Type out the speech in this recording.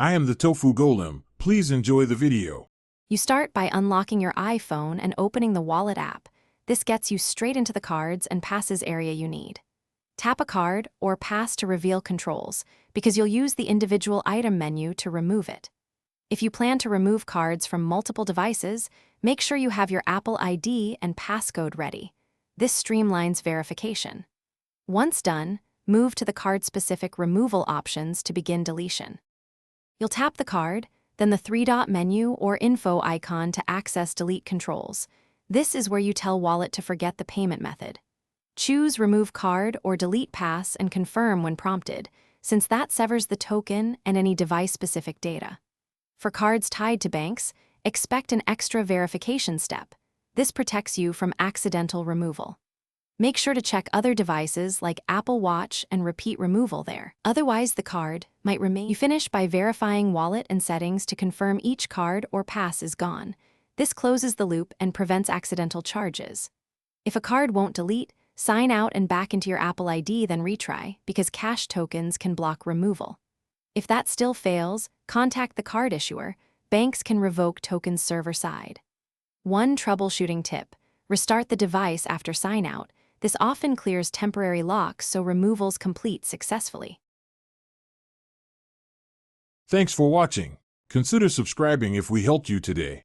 I am the Tofu Golem. Please enjoy the video. You start by unlocking your iPhone and opening the Wallet app. This gets you straight into the cards and passes area you need. Tap a card or pass to reveal controls, because you'll use the individual item menu to remove it. If you plan to remove cards from multiple devices, make sure you have your Apple ID and passcode ready. This streamlines verification. Once done, move to the card-specific removal options to begin deletion. You'll tap the card, then the three-dot menu or info icon to access delete controls. This is where you tell Wallet to forget the payment method. Choose Remove Card or Delete Pass and confirm when prompted, since that severs the token and any device-specific data. For cards tied to banks, expect an extra verification step. This protects you from accidental removal. Make sure to check other devices like Apple Watch and repeat removal there. Otherwise, the card might remain. You finish by verifying Wallet and settings to confirm each card or pass is gone. This closes the loop and prevents accidental charges. If a card won't delete, sign out and back into your Apple ID, then retry, because cache tokens can block removal. If that still fails, contact the card issuer. Banks can revoke tokens server-side. One troubleshooting tip: restart the device after sign-out. This often clears temporary locks so removals complete successfully. Thanks for watching. Consider subscribing if we helped you today.